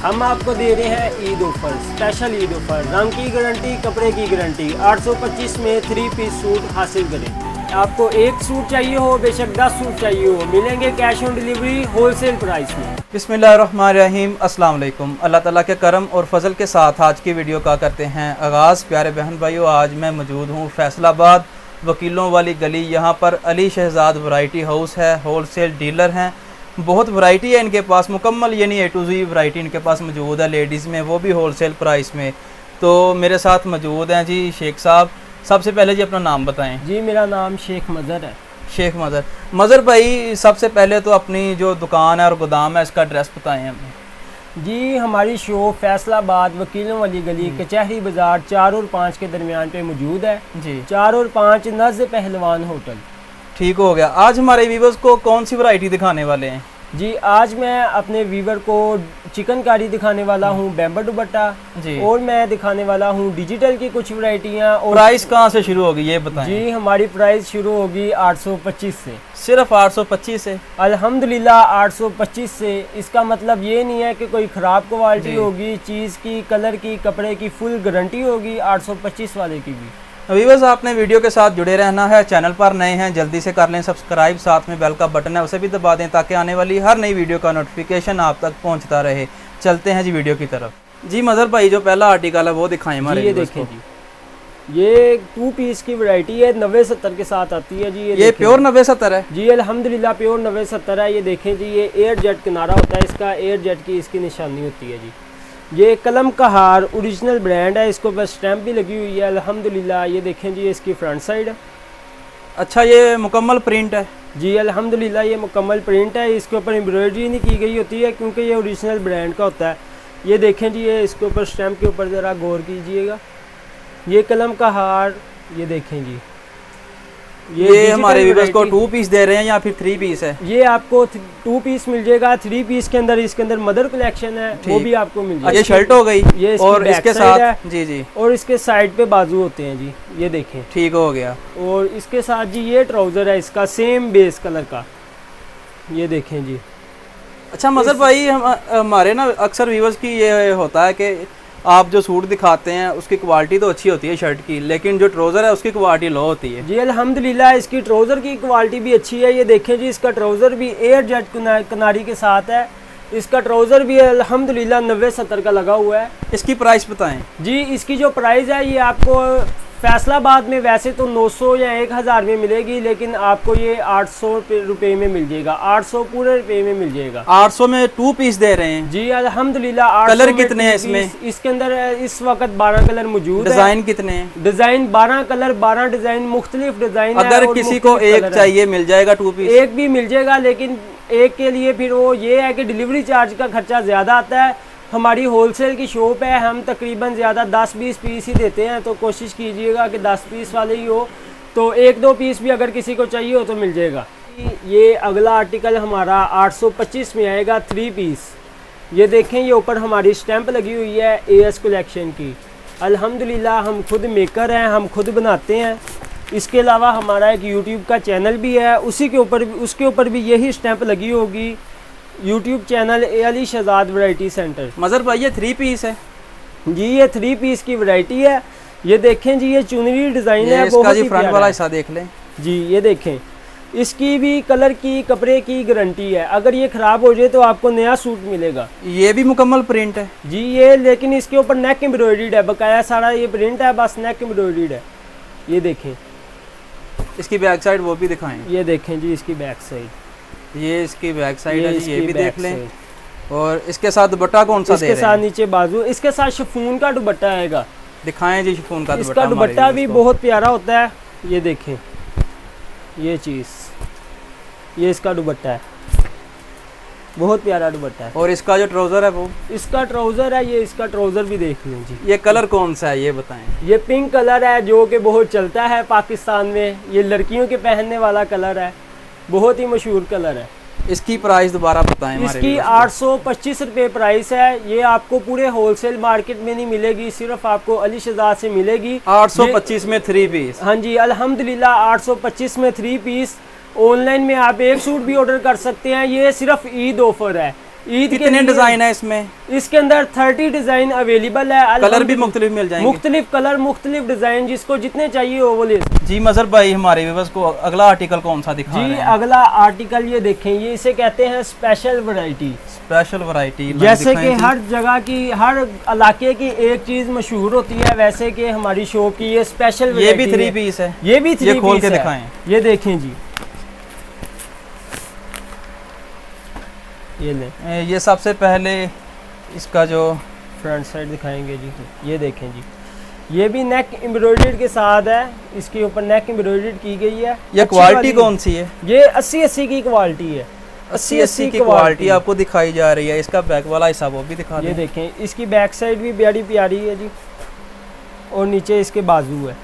हम आपको दे रहे हैं Eid offer, special Eid offer. रंग की गारंटी, कपड़े की गारंटी। 825 में 3 पीस सूट हासिल करें। आपको एक सूट चाहिए हो, बेशक 10 सूट चाहिए हो, मिलेंगे cash on delivery wholesale price में। बिस्मिल्लाहिर्रहमानिर्रहीम, अस्सलाम वालेकुम। अल्लाह ताला के करम और फजल के साथ आज की वीडियो का करते हैं आगाज़। प्यारे बहन भाइयों, आज मैं मौजूद हूँ फैसलाबाद वकीलों वाली गली। यहाँ पर अली शहजाद वैरायटी हाउस है, होलसेल डीलर हैं। बहुत वैरायटी है इनके पास, मुकम्मल यानी A to Z वैरायटी इनके पास मौजूद है, लेडीज़ में, वो भी होलसेल प्राइस में। तो मेरे साथ मौजूद हैं जी शेख साहब। सबसे पहले जी अपना नाम बताएं। जी मेरा नाम शेख मज़हर है। शेख मज़हर भाई, सबसे पहले तो अपनी जो दुकान है और गोदाम है इसका एड्रेस बताएं हमें। जी हमारी शॉप फैसलाबाद वकीलों वाली गली कचहरी बाज़ार 4 और 5 के दरमियान पे मौजूद है जी। 4 और 5 नज़ पहलवान होटल। ठीक हो गया। आज हमारे व्यूवर्स को कौन सी वैरायटी दिखाने वाले हैं? जी आज मैं अपने व्यूवर को चिकनकारी दिखाने वाला हूँ, बैम्बर दुपट्टा जी, और मैं दिखाने वाला हूँ डिजिटल की कुछ वैरायटियाँ। और प्राइस कहाँ से शुरू होगी ये बताएं। जी हमारी प्राइस शुरू होगी 825 से। सिर्फ 825 से? अल्हम्दुलिल्लाह 825 से। इसका मतलब ये नहीं है कि कोई ख़राब क्वालिटी होगी, चीज़ की, कलर की, कपड़े की फुल गारंटी होगी 825 वाले की भी। व्यूअर्स, आपने वीडियो के साथ जुड़े रहना है। चैनल पर नए हैं जल्दी से कर लें सब्सक्राइब, साथ में बेल का बटन है उसे भी दबा दें ताकि आने वाली हर नई वीडियो का नोटिफिकेशन आप तक पहुंचता रहे। चलते हैं जी वीडियो की तरफ। जी मज़हर भाई, जो पहला आर्टिकल है वो दिखाएं हमारे। ये देखें जी, ये 2 पीस की वैरायटी है, 90-70 के साथ आती है जी। ये प्योर 90-70 है जी? अल्हम्दुलिल्लाह प्योर 90-70 है। ये देखें जी, ये एयर जेट किनारा होता है इसका, एयर जेट की इसकी निशानी होती है जी। ये कलम का हार ओरिजिनल ब्रांड है, इसको बस स्टैंप भी लगी हुई है अल्हम्दुलिल्लाह। ये देखें जी, इसकी फ्रंट साइड है। अच्छा, ये मुकम्मल प्रिंट है जी? अल्हम्दुलिल्लाह ये मुकम्मल प्रिंट है। इसके ऊपर एम्ब्रॉयडरी नहीं की गई होती है क्योंकि ये ओरिजिनल ब्रांड का होता है। ये देखें जी, ये इसके ऊपर स्टैंप के ऊपर ज़रा गौर कीजिएगा। ये कलम का हार, ये देखें जी। ये हमारे व्यूअर्स को 2 पीस दे रहे हैं या फिर 3 पीस है? ये आपको 2 पीस मिल जाएगा। 3 पीस के अंदर इसके अंदर मदर कलेक्शन है, वो भी आपको मिल जाएगा। ये शर्ट हो गई, ये और इसके साथ जी जी, और इसके साइड पे बाजू होते हैं जी। ये देखें, ठीक हो गया। और इसके साथ जी ये ट्राउजर है इसका सेम बेस कलर का। ये देखें जी। अच्छा मज़हर भाई, हमारे ना अक्सर व्यूअर्स की ये होता है कि आप जो सूट दिखाते हैं उसकी क्वालिटी तो अच्छी होती है शर्ट की, लेकिन जो ट्राउज़र है उसकी क्वालिटी लो होती है। जी अल्हम्दुलिल्लाह इसकी ट्राउज़र की क्वालिटी भी अच्छी है। ये देखें जी, इसका ट्राउज़र भी एयर जेट किनारी के साथ है। इसका ट्राउज़र भी अल्हम्दुलिल्लाह 90-70 का लगा हुआ है। इसकी प्राइस बताएं जी। इसकी जो प्राइस है ये आपको फैसलाबाद में वैसे तो 900 या 1000 में मिलेगी, लेकिन आपको ये 800 रुपये में मिल जाएगा। 800 पूरे रुपये में मिल जाएगा। 800 में 2 पीस दे रहे हैं जी? अल्हम्दुलिल्लाह। कलर कितने हैं इसमें? इसके अंदर इस वक्त 12 कलर मौजूद है। डिज़ाइन कितने हैं? डिज़ाइन 12 कलर, 12 डिज़ाइन, मुख्तलिफ डिज़ाइन। अगर किसी को एक चाहिए मिल जाएगा 2 पीस? एक भी मिल जाएगा, लेकिन एक के लिए फिर वो ये है कि डिलीवरी चार्ज का खर्चा ज़्यादा आता है। हमारी होलसेल की शॉप है, हम तकरीबन ज़्यादा 10-20 पीस ही देते हैं, तो कोशिश कीजिएगा कि 10 पीस वाले ही हो। तो 1-2 पीस भी अगर किसी को चाहिए हो तो मिल जाएगा। ये अगला आर्टिकल हमारा 825 में आएगा, 3 पीस। ये देखें, ये ऊपर हमारी स्टैंप लगी हुई है AS कलेक्शन की। अल्हम्दुलिल्लाह हम खुद मेकर हैं, हम खुद बनाते हैं। इसके अलावा हमारा एक YouTube का चैनल भी है, उसके ऊपर भी यही स्टैंप लगी होगी। YouTube channel Ali Shahzad variety centre. Mazhar भाई, ये 3 पीस है जी? ये 3 पीस की वैरायटी है। ये देखें जी, ये चुनरी डिज़ाइन है, बहुत ही फ्रंट वाला हिस्सा देख लें जी। ये देखें, इसकी भी कलर की, कपड़े की गारंटी है। अगर ये ख़राब हो जाए तो आपको नया सूट मिलेगा। ये भी मुकम्मल प्रिंट है जी? ये लेकिन इसके ऊपर नेक एम्ब्रॉयडर्ड है, बकाया सारा ये प्रिंट है, बस नेक एम्ब्रॉयडर्ड है। ये देखें, इसकी बैक साइड वो भी दिखाएं। ये देखें जी, इसकी बैक साइड, ये इसकी बैक साइड है, ये भी देख लें। और इसके साथ दुपट्टा कौन सा दे रहे हैं? इसके साथ नीचे बाजू, इसके साथ शिफॉन का दुपट्टा आएगा। दिखाएं जी शिफॉन का दुपट्टा। इसका दुपट्टा भी बहुत प्यारा होता है। ये देखें, ये चीज़, ये इसका दुपट्टा है, बहुत प्यारा दुपट्टा है। और इसका जो ट्राउज़र है वो? इसका ट्राउज़र है, ये इसका ट्राउज़र भी देख लें जी। ये कलर कौन सा है ये बताएं। ये पिंक कलर है, जो कि बहुत चलता है पाकिस्तान में। ये लड़कियों के पहनने वाला कलर है, बहुत ही मशहूर कलर है। इसकी प्राइस दोबारा बताएं। इसकी 825 रुपये प्राइस है। ये आपको पूरे होलसेल मार्केट में नहीं मिलेगी, सिर्फ आपको अली शहजाद से मिलेगी। 825 में 3 पीस? हाँ जी अल्हम्दुलिल्लाह, 825 में 3 पीस। ऑनलाइन में आप एक सूट भी ऑर्डर कर सकते हैं। ये सिर्फ ईद ऑफर है, ईद कितने डिजाइन है इसमें? इसके अंदर 30 डिजाइन अवेलेबल है। कलर भी मुख्तलिफ मिल जाएंगे? मुख्तलिफ कलर, मुख्तलिफ डिजाइन, जिसको जितने चाहिए हो वो ले। जी मजहर भाई, हमारे व्यूअर्स को अगला आर्टिकल कौन सा दिखा रहे हैं? अगला आर्टिकल ये देखें, ये इसे कहते हैं स्पेशल वैरायटी। स्पेशल वैरायटी, जैसे कि हर जगह की, हर इलाके की एक चीज मशहूर होती है, वैसे कि हमारी शॉप की ये स्पेशल ये भी 3 पीस है। ये भी 3 खोल के दिखाएं। ये देखें जी, ये लें। ये सबसे पहले इसका जो फ्रंट साइड दिखाएंगे जी, ये देखें जी, ये भी नेक एम्ब्रॉयडर्ड के साथ है, इसके ऊपर नेक एम्ब्रॉयडर्ड की गई है। ये क्वालिटी कौन सी है? ये 80-80 की क्वालिटी है। 80-80 की क्वालिटी आपको दिखाई जा रही है। इसका बैक वाला हिस्सा वो भी दिखा दें। ये देखें, इसकी बैक साइड भी बड़ी प्यारी है जी, और नीचे इसके बाजू है।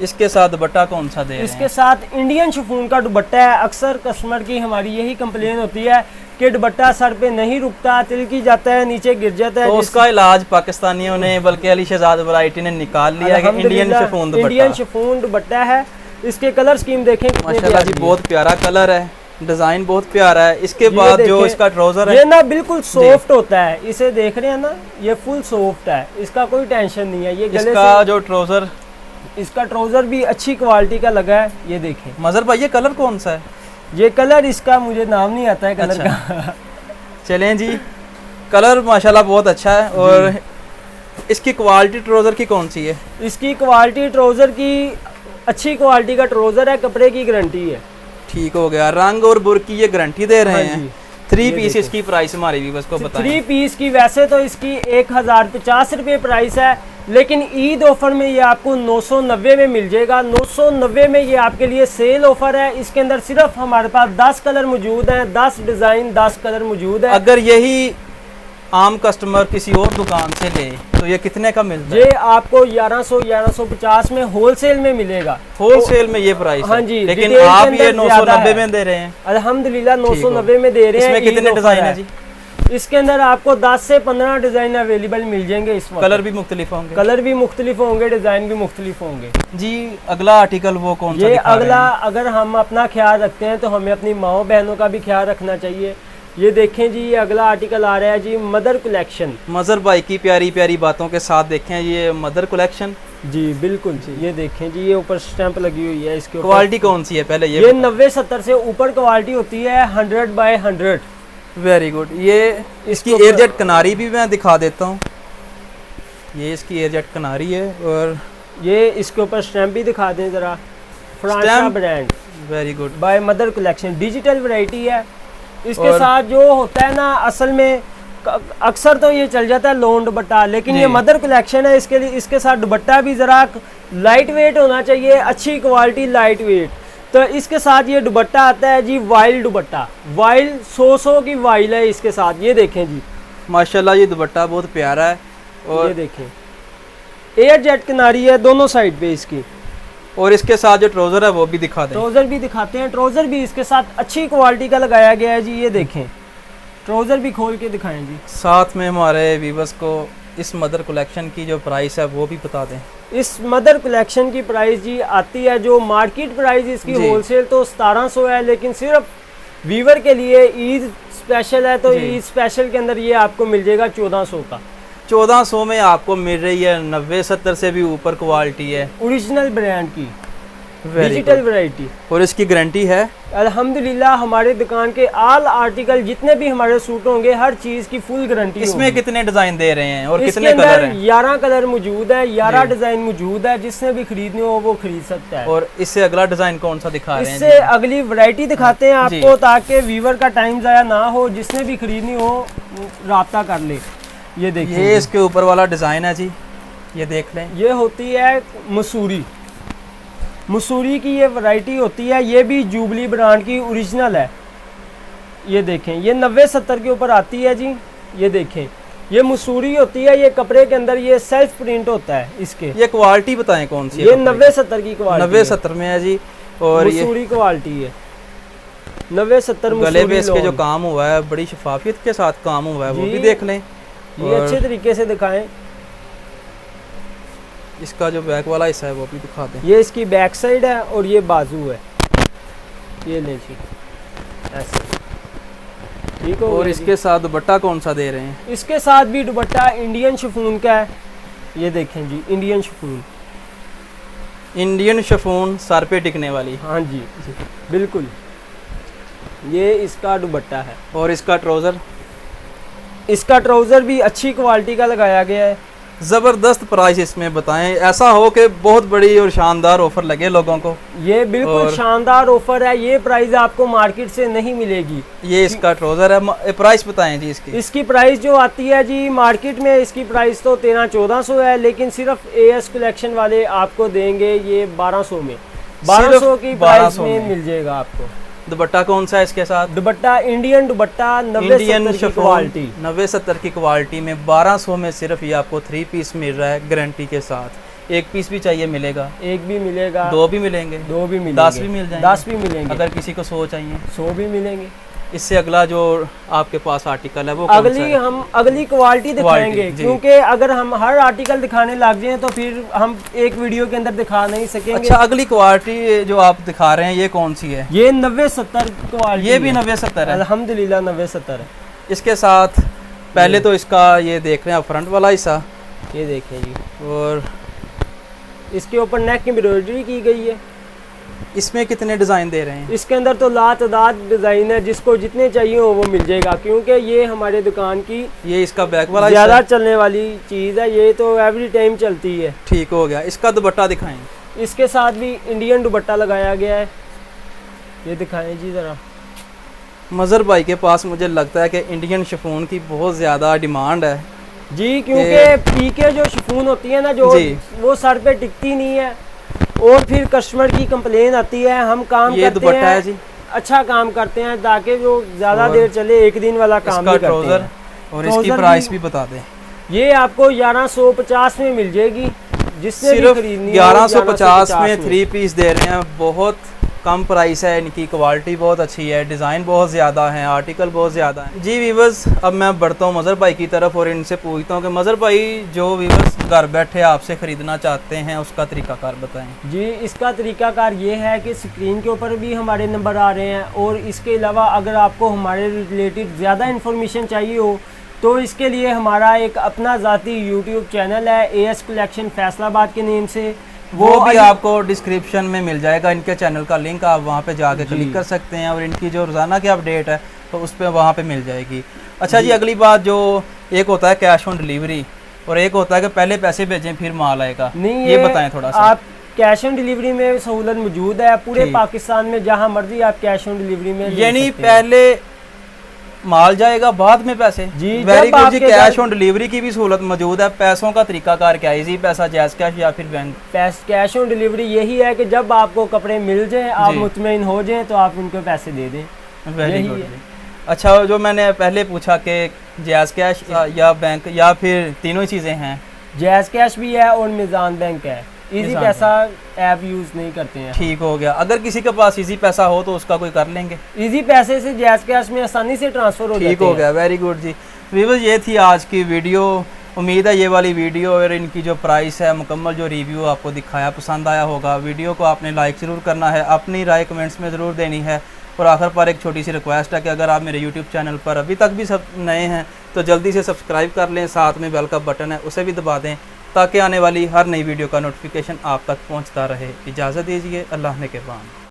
इसके साथ दुपट्टा कौन सा दे रहे हैं? इसके साथ इंडियन शिफॉन का दुपट्टा है। अक्सर कस्टमर की हमारी यही कंप्लेन होती है कि दुपट्टा सर पे नहीं रुकता, तिलकी जाता है, नीचे गिर जाता है। तो उसका इलाज पाकिस्तानियों ने, बल्कि अली शहजाद वैरायटी ने निकाल लिया कि इंडियन शिफॉन दुपट्टा। इंडियन शिफॉन दुपट्टा है। इसके कलर स्कीम देखें, माशाल्लाह जी, बहुत प्यारा कलर है, डिजाइन बहुत प्यारा है। इसके बाद जो इसका ट्राउजर है, ये ना बिल्कुल सॉफ्ट होता है। इसे देख रहे हैं ना, ये फुल सॉफ्ट है, इसका कोई टेंशन नहीं है। ये गले इसका जो ट्राउजर, इसका ट्राउजर भी अच्छी क्वालिटी का लगा है। ये देखें मजहर भाई, ये कलर कौन सा है? ये कलर, इसका मुझे नाम नहीं आता है कलर का। चलें जी, कलर माशाल्लाह बहुत अच्छा है। और इसकी क्वालिटी ट्राउजर की कौन सी है? इसकी क्वालिटी ट्राउजर की अच्छी क्वालिटी का ट्राउजर है, कपड़े की गारंटी है। ठीक हो गया। रंग और बुर की ये गारंटी दे रहे हैं। 3 पीस, देखो। इसकी प्राइस हमारी व्यूअर्स को बताएं। 3 पीस की वैसे तो इसकी 1050 रुपये प्राइस है, लेकिन ईद ऑफर में ये आपको 990 में मिल जाएगा। 990 में ये आपके लिए सेल ऑफर है। इसके अंदर सिर्फ हमारे पास 10 कलर मौजूद हैं, 10 डिजाइन, 10 कलर मौजूद है। अगर यही आम कस्टमर किसी और दुकान से ले तो ये कितने का मिलता है? ये आपको 1100-1150 में होलसेल में मिलेगा। होलसेल में ये प्राइस हाँ है। जी, लेकिन रिटेल के आप अंदर ये ज्यादा 990 है। में दे रहे हैं। अल्हम्दुलिल्लाह 990 में दे रहे हैं। इसमें कितने डिजाइन है जी? इसके अंदर आपको 10 से 15 डिजाइन अवेलेबल मिल जाएंगे। इस वक्त कलर भी मुख्तलिफ होंगे? कलर भी मुख्तलिफ होंगे, डिजाइन भी मुख्तलिफ होंगे जी। अगला आर्टिकल वो कौन सा ये दिखा रहे अगला, हैं? अगर हम अपना ख्याल रखते हैं तो हमें अपनी माओ बहनों का भी ख्याल रखना चाहिए। ये देखें जी, ये अगला आर्टिकल आ रहा है जी, मदर कलेक्शन। मजहर भाई की प्यारी प्यारी बातों के साथ देखें ये मदर कलेक्शन। जी बिल्कुल जी, ये देखें जी, ये ऊपर स्टैंप लगी हुई है। इसके क्वालिटी कौन सी है पहले ये 90-70 से ऊपर क्वालिटी होती है, 100 बाय 100। Very good. ये इसकी एयरजेट कनारी भी मैं दिखा देता हूँ। ये इसकी एयरजेट कनारी है। और ये इसके ऊपर स्टैंप भी दिखा दें जरा, फ्रांसा brand. Very good. By mother collection, digital variety है। इसके साथ जो होता है ना, असल में अक्सर तो ये चल जाता है लोन दुपट्टा, लेकिन ये मदर कलेक्शन है, इसके लिए इसके साथ दुपट्टा भी ज़रा लाइट वेट होना चाहिए, अच्छी क्वालिटी लाइट वेट। तो इसके साथ ये दुपट्टा आता है जी, वाइल्ड दुपट्टा, वाइल्ड 100 की वाइल है इसके साथ। ये देखें जी, माशाल्लाह ये दुपट्टा बहुत प्यारा है। और ये देखें, एयर जेट किनारी है दोनों साइड पे इसकी। और इसके साथ जो ट्राउजर है वो भी दिखा दें। ट्राउजर भी दिखाते हैं, ट्राउजर भी इसके साथ अच्छी क्वालिटी का लगाया गया है जी। ये देखें, ट्राउजर भी खोल के दिखाएं जी। साथ में हमारे व्यूअर्स को इस मदर कलेक्शन की जो प्राइस है वो भी बता दें। इस मदर कलेक्शन की प्राइस जी आती है, जो मार्केट प्राइस इसकी होलसेल तो 1700 है, लेकिन सिर्फ वीवर के लिए ईद स्पेशल है, तो ईद स्पेशल के अंदर ये आपको मिल जाएगा 1400 का। 1400 में आपको मिल रही है। 90-70 से भी ऊपर क्वालिटी है, ओरिजिनल ब्रांड की डिजिटल वैरायटी। और इसकी गारंटी है अल्हम्दुलिल्लाह। हमारे दुकान के ऑल आर्टिकल जितने भी हमारे सूट होंगे, हर चीज की फुल गारंटी। इसमें कितने डिजाइन दे रहे हैं और इसके कितने कलर हैं? 11 कलर मौजूद है, 11 डिजाइन मौजूद है। जिसने भी खरीदनी हो वो खरीद सकता है। और इससे अगला डिजाइन कौन सा दिखा रहे हैं? इससे अगली वैरायटी दिखाते हैं आपको, ताकि व्यूवर का टाइम जाया ना हो। जिसने भी खरीदनी हो राब्ता कर ले। ये देखिए, ये इसके ऊपर वाला डिजाइन है जी, ये देख लें। ये होती है मसूरी, मसूरी की ये वैरायटी होती है। ये भी जुबली ब्रांड की ओरिजिनल है। ये देखें, ये 90-70 के ऊपर आती है जी। ये देखें, ये मसूरी होती है। ये कपड़े के अंदर ये सेल्फ प्रिंट होता है इसके। ये क्वालिटी बताएं कौन सी है? ये 90-70 की क्वालिटी, 90-70 में है जी। और मसूरी क्वालिटी है 90-70। गले पे इसके जो काम हुआ है बड़ी शफाफियत के साथ काम हुआ है, वो भी देख लें। ये अच्छे तरीके से दिखाएं। इसका जो बैक वाला हिस्सा है वो भी दिखा दें। ये इसकी बैक साइड है और ये बाजू है। ये ले जी, ऐसे ठीक हो और गया इसके साथ दुपट्टा कौन सा दे रहे हैं? जी। इसके साथ भी दुपट्टा इंडियन शिफॉन का है, ये देखें जी, इंडियन शिफॉन। इंडियन शिफॉन सर पे टिकने वाली। हाँ जी बिल्कुल, ये इसका दुपट्टा है। और इसका ट्राउज़र? इसका ट्राउज़र भी अच्छी क्वालिटी का लगाया गया है। ज़बरदस्त प्राइस इसमें बताएं, ऐसा हो कि बहुत बड़ी और शानदार ऑफर लगे लोगों को। ये बिल्कुल शानदार ऑफर है, ये प्राइस आपको मार्केट से नहीं मिलेगी। ये इसका ट्राउज़र है, प्राइस बताएं जी इसकी। इसकी प्राइस जो आती है जी मार्केट में, इसकी प्राइस तो 1300-1400 है, लेकिन सिर्फ एएस कलेक्शन वाले आपको देंगे ये 1200 में। 1200 की प्राइस में मिल जाएगा आपको। दुपट्टा कौन सा है इसके साथ? दुपट्टा इंडियन दुपट्टा 90-70 की क्वालिटी, 90-70 की क्वालिटी में 1200 में सिर्फ ये आपको 3 पीस मिल रहा है गारंटी के साथ। एक पीस भी चाहिए मिलेगा? एक भी मिलेगा, दो भी मिलेंगे, 2 भी मिलेंगे, 10 भी मिल जाएंगे, 10 भी मिलेंगे। अगर किसी को 100 चाहिए 100 भी मिलेंगे। इससे अगला जो आपके पास आर्टिकल है वो कौन सा अगली है? हम अगली क्वालिटी दिखाएंगे, जी। क्योंकि अगर हम हर आर्टिकल दिखाने लग जाएं तो फिर हम एक वीडियो के अंदर दिखा नहीं सकेंगे। अच्छा, अगली क्वालिटी जो आप दिखा रहे हैं ये कौन सी है? ये 90-70 क्वालिटी, ये भी 90-70 है अल्हम्दुलिल्लाह 90-70 है। इसके साथ पहले तो इसका ये देख रहे हैं फ्रंट वाला हिस्सा, ये देखें जी, और इसके ऊपर नेक की एम्ब्रॉयडरी की गई है। इसमें कितने डिज़ाइन दे रहे हैं? इसके अंदर तो लातादाद डिज़ाइन है, जिसको जितने चाहिए हो वो मिल जाएगा, क्योंकि ये हमारे दुकान की ये इसका बैक वाला ज़्यादा चलने वाली चीज़ है, ये तो एवरी टाइम चलती है। ठीक हो गया। इसका दुपट्टा दिखाएं। इसके साथ भी इंडियन दुपट्टा लगाया गया है, ये दिखाएं जी ज़रा। मज़हर भाई के पास मुझे लगता है कि इंडियन शिफॉन की बहुत ज़्यादा डिमांड है जी, क्योंकि पीके जो शिफॉन होती है ना, जो जी। वो सर पे टिकती नहीं है, और फिर कस्टमर की कंप्लेन आती है। हम काम ये करते दुपट्टा हैं है जी, अच्छा काम करते हैं ताकि वो ज़्यादा देर चले, एक दिन वाला काम इसका भी करते ट्राउज़र हैं। और इसकी ट्राउज़र प्राइस भी बता दें। ये आपको 1150 में मिल जाएगी, जिससे भी सिर्फ खरीदनी है 1150 में 3 पीस दे रहे हैं। बहुत कम प्राइस है, इनकी क्वालिटी बहुत अच्छी है, डिज़ाइन बहुत ज़्यादा है, आर्टिकल बहुत ज़्यादा है। जी वीवर्स, अब मैं बढ़ता हूँ मज़हर भाई की तरफ और इनसे पूछता हूँ कि मज़हर भाई, जो वीवर्स घर बैठे आपसे ख़रीदना चाहते हैं उसका तरीकाकार बताएं। जी, इसका तरीकाकार ये है कि स्क्रीन के ऊपर भी हमारे नंबर आ रहे हैं, और इसके अलावा अगर आपको हमारे रिलेटेड ज़्यादा इन्फॉर्मेशन चाहिए हो तो इसके लिए हमारा एक अपना ज़ाती यूट्यूब चैनल है, एएस कलेक्शन फैसलाबाद के नेम से। वो भी आपको डिस्क्रिप्शन में मिल जाएगा, इनके चैनल का लिंक, आप वहाँ पे जाके क्लिक कर सकते हैं, और इनकी जो रोज़ाना की अपडेट है तो उस पर वहाँ पे मिल जाएगी। अच्छा जी, अगली बात, जो एक होता है कैश ऑन डिलीवरी और एक होता है कि पहले पैसे भेजें फिर माल आएगा, नहीं, ये बताएं थोड़ा सा। आप कैश ऑन डिलीवरी में सहूलत मौजूद है पूरे पाकिस्तान में, जहाँ मर्जी आप कैश ऑन डिलीवरी में, यानी पहले माल जाएगा बाद में पैसे? जी, वेरी गुड जी। कैश ऑन डिलीवरी की भी सहूलत मौजूद है। पैसों का तरीकाकार क्या है? इजी पैसा, जैज़ कैश या फिर बैंक? कैश ऑन डिलीवरी यही है कि जब आपको कपड़े मिल जाएं, आप मुतमईन हो जाएं, तो आप उनको पैसे दे दें। Very good. अच्छा, जो मैंने पहले पूछा कि जैज़ कैश या बैंक या फिर तीनों ही चीज़ें हैं? जैज़ कैश भी है और मिज़ान बैंक है। इजी पैसा ऐप यूज़ नहीं करते हैं। ठीक हो गया। अगर किसी के पास इजी पैसा हो तो उसका कोई कर लेंगे? इजी पैसे से जैज़ कैश में आसानी से ट्रांसफ़र हो जाते हैं। ठीक हो गया, वेरी गुड जी। व्यूअर्स, ये थी आज की वीडियो। उम्मीद है ये वाली वीडियो और इनकी जो प्राइस है, मुकम्मल जो रिव्यू आपको दिखाया, पसंद आया होगा। वीडियो को आपने लाइक ज़रूर करना है, अपनी राय कमेंट्स में ज़रूर देनी है, और आखिर पर एक छोटी सी रिक्वेस्ट है कि अगर आप मेरे यूट्यूब चैनल पर अभी तक भी सब नए हैं तो जल्दी से सब्सक्राइब कर लें, साथ में बेल का बटन है उसे भी दबा दें, ताकि आने वाली हर नई वीडियो का नोटिफिकेशन आप तक पहुंचता रहे। इजाज़त दीजिए, अल्लाह ने के बाद।